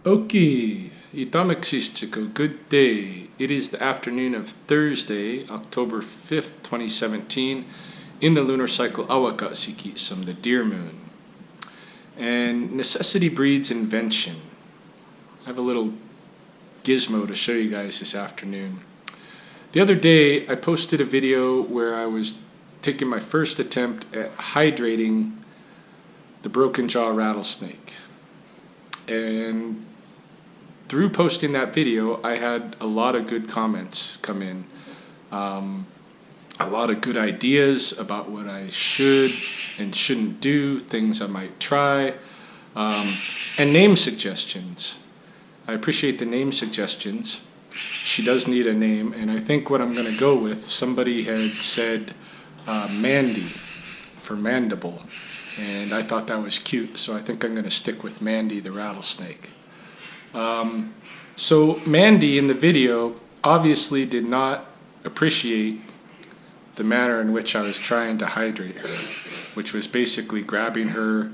Okay, Itamaxichiko, good day. It is the afternoon of Thursday, October 5th, 2017, in the lunar cycle Awakasikisum, the deer moon. And necessity breeds invention. I have a little gizmo to show you guys this afternoon. The other day, I posted a video where I was taking my first attempt at hydrating the broken jaw rattlesnake. And through posting that video, I had a lot of good comments come in. A lot of good ideas about what I should and shouldn't do, things I might try, and name suggestions. I appreciate the name suggestions. She does need a name, and I think what I'm going to go with, somebody had said Mandy for mandible, and I thought that was cute, so I think I'm going to stick with Mandy the rattlesnake. So Mandy in the video obviously did not appreciate the manner in which I was trying to hydrate her, which was basically grabbing her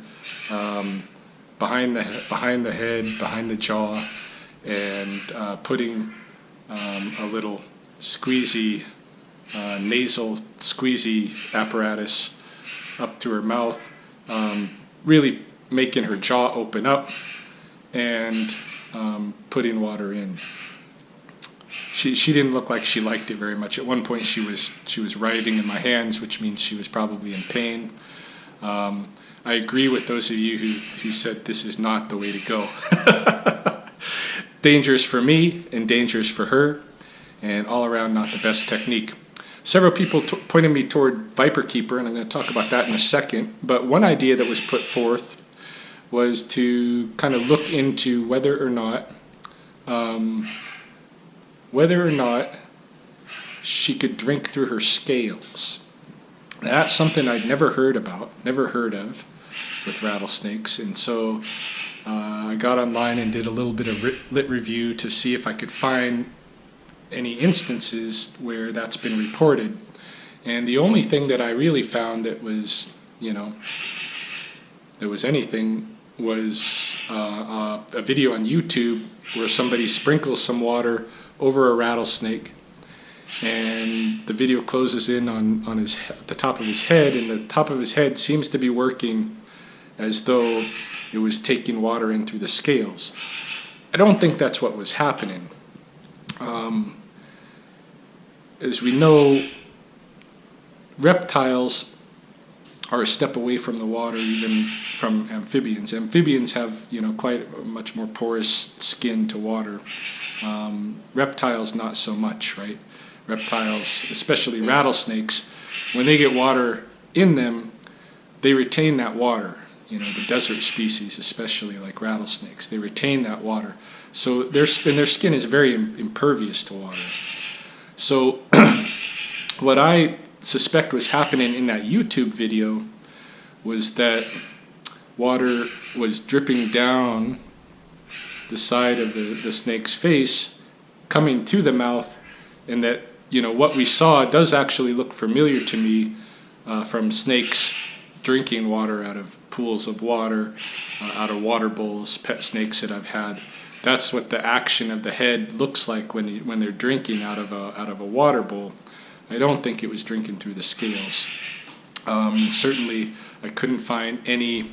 behind the head, behind the jaw, and putting a little squeezy, nasal squeezy apparatus up to her mouth, really making her jaw open up and putting water in. She didn't look like she liked it very much. At one point she was writhing in my hands, which means she was probably in pain. I agree with those of you who said this is not the way to go. Dangerous for me and dangerous for her, and all around not the best technique. Several people pointed me toward Viper Keeper, and I'm going to talk about that in a second. But one idea that was put forth was to kind of look into whether or not she could drink through her scales. That's something I'd never heard of with rattlesnakes, and so I got online and did a little bit of lit review to see if I could find any instances where that's been reported. And the only thing that I really found that was, there was anything was a video on YouTube where somebody sprinkles some water over a rattlesnake, and the video closes in on the top of his head, and the top of his head seems to be working as though it was taking water in through the scales. I don't think that's what was happening. As we know, reptiles are a step away from the water, even from amphibians. Amphibians have, quite a much more porous skin to water. Reptiles, not so much, right? Reptiles, especially rattlesnakes, when they get water in them, they retain that water. The desert species, especially like rattlesnakes, they retain that water. So their skin is very impervious to water. So what I suspect was happening in that YouTube video was that water was dripping down the side of the snake's face, coming to the mouth, and that what we saw does actually look familiar to me from snakes drinking water out of pools of water, out of water bowls, pet snakes that I've had. That's what the action of the head looks like when they're drinking out of a water bowl. I don't think it was drinking through the scales. Certainly, I couldn't find any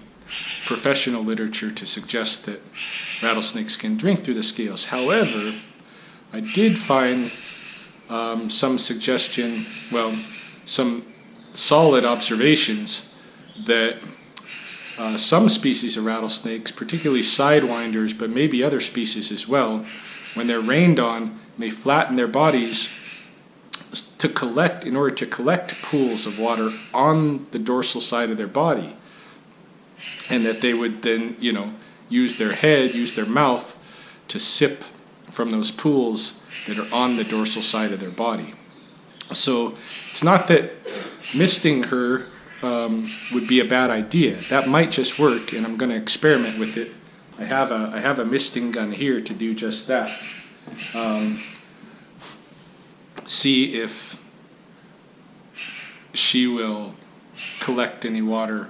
professional literature to suggest that rattlesnakes can drink through the scales. However, I did find some solid observations that some species of rattlesnakes, particularly sidewinders, but maybe other species as well, when they're rained on, may flatten their bodies in order to collect pools of water on the dorsal side of their body, and that they would then, use their mouth to sip from those pools that are on the dorsal side of their body. So it's not that misting her would be a bad idea. That might just work, and I'm going to experiment with it. I have a misting gun here to do just that. See if she will collect any water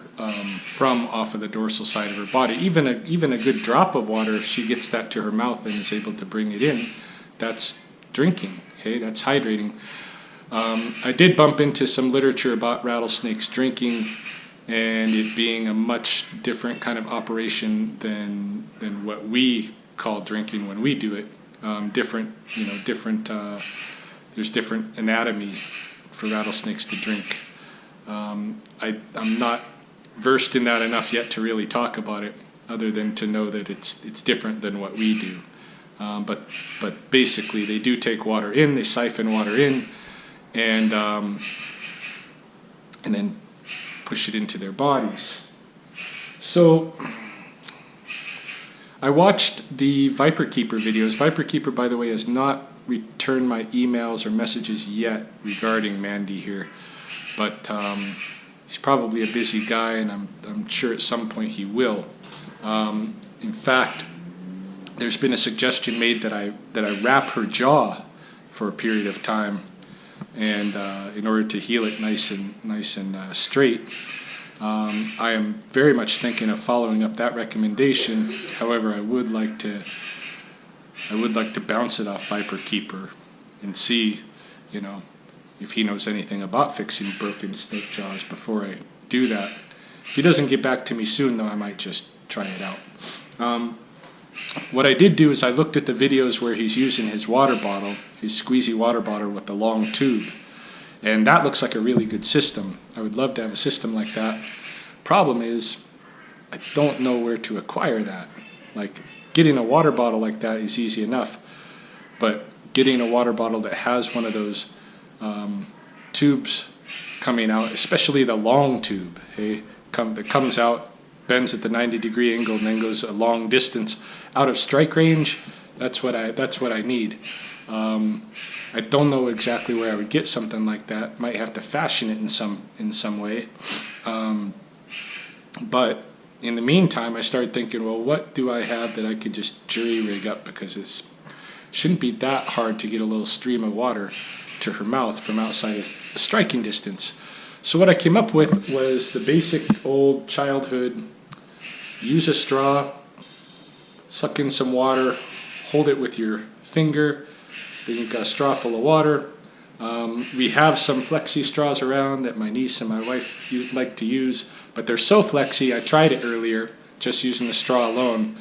from off of the dorsal side of her body. Even a good drop of water, if she gets that to her mouth and is able to bring it in, that's drinking. Okay, that's hydrating. I did bump into some literature about rattlesnakes drinking, and it being a much different kind of operation than what we call drinking when we do it. There's different anatomy for rattlesnakes to drink. I'm not versed in that enough yet to really talk about it, other than to know that it's different than what we do. But basically, they do take water in, they siphon water in, and then push it into their bodies. So I watched the Viper Keeper videos. Viper Keeper, by the way, has not returned my emails or messages yet regarding Mandy here, but he's probably a busy guy, and I'm sure at some point he will. In fact, there's been a suggestion made that I wrap her jaw for a period of time, and in order to heal it nice and straight. I am very much thinking of following up that recommendation. However, I would like to bounce it off Viper Keeper and see, if he knows anything about fixing broken snake jaws before I do that. If he doesn't get back to me soon, though, I might just try it out. What I did do is I looked at the videos where he's using his water bottle, his squeezy water bottle with the long tube. And that looks like a really good system. I would love to have a system like that. Problem is, I don't know where to acquire that. Like, getting a water bottle like that is easy enough, but getting a water bottle that has one of those tubes coming out, especially the long tube, that comes out, bends at the 90-degree angle, and then goes a long distance out of strike range, that's what I need. I don't know exactly where I would get something like that. Might have to fashion it in some way. But in the meantime, I started thinking, well, what do I have that I could just jury rig up, because it shouldn't be that hard to get a little stream of water to her mouth from outside a striking distance. So what I came up with was the basic old childhood: use a straw, suck in some water, hold it with your finger. Then you've got a straw full of water. We have some flexi straws around that my niece and my wife like to use, but they're so flexi. I tried it earlier, just using the straw alone,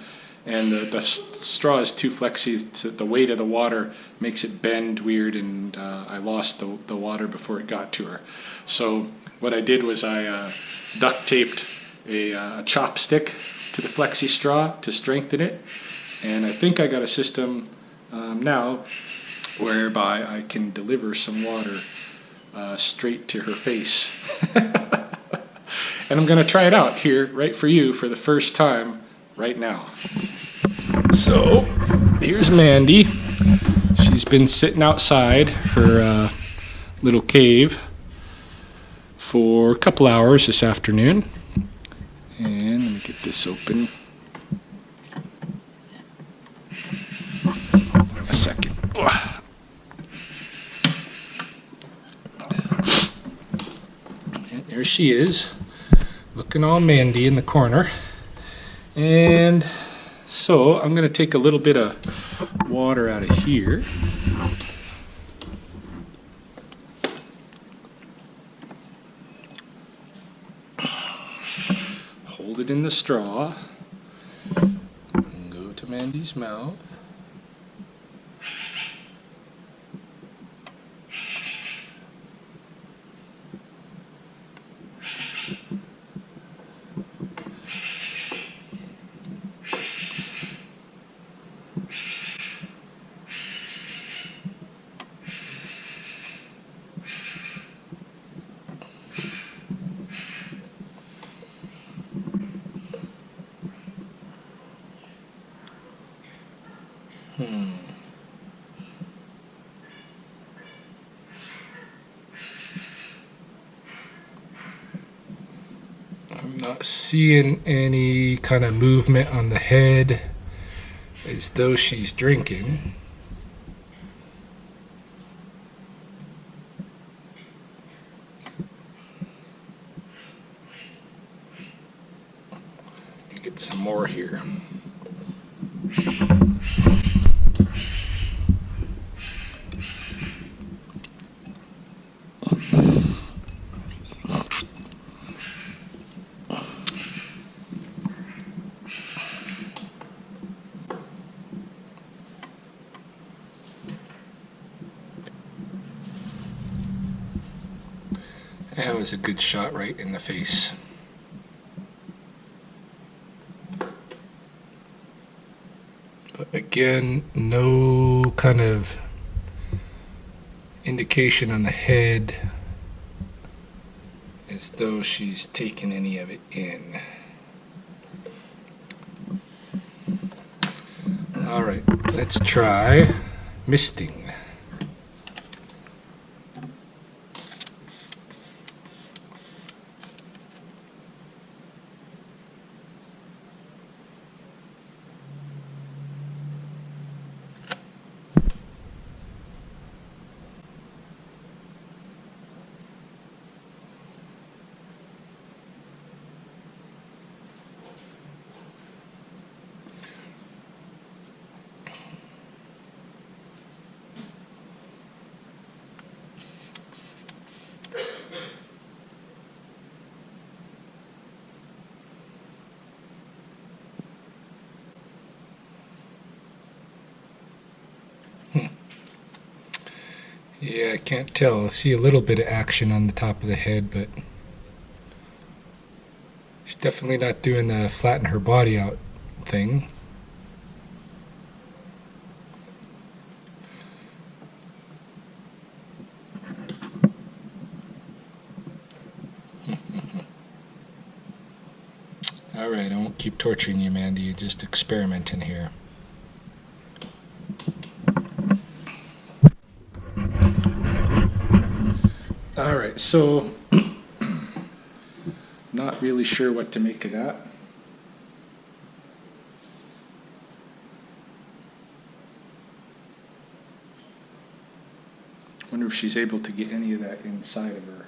and the straw is too flexi. The weight of the water makes it bend weird, and I lost the water before it got to her. So what I did was I duct taped a chopstick to the flexi straw to strengthen it, and I think I got a system now whereby I can deliver some water straight to her face. And I'm going to try it out here, right for you, for the first time, right now. So, here's Mandy. She's been sitting outside her little cave for a couple hours this afternoon. And let me get this open. A second. And there she is, looking all Mandy in the corner. And so I'm going to take a little bit of water out of here. Hold it in the straw. And go to Mandy's mouth. I'm not seeing any kind of movement on the head as though she's drinking. some more here. That was a good shot right in the face. But again, no kind of indication on the head as though she's taken any of it in. Alright, let's try misting. Yeah, I can't tell. I see a little bit of action on the top of the head, but she's definitely not doing the flatten her body out thing. Alright, I won't keep torturing you, Mandy. You're just experimenting here. Alright, so not really sure what to make of that. Wonder if she's able to get any of that inside of her.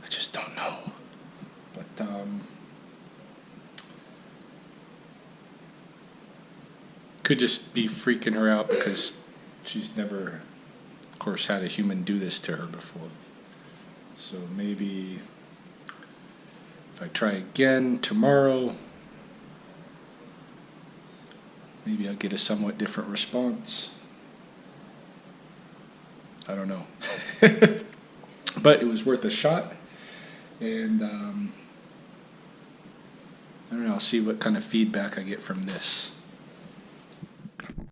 I just don't know. But could just be freaking her out because she's never, of course, had a human do this to her before. So maybe if I try again tomorrow, maybe I'll get a somewhat different response. I don't know. But it was worth a shot. And I don't know, I'll see what kind of feedback I get from this.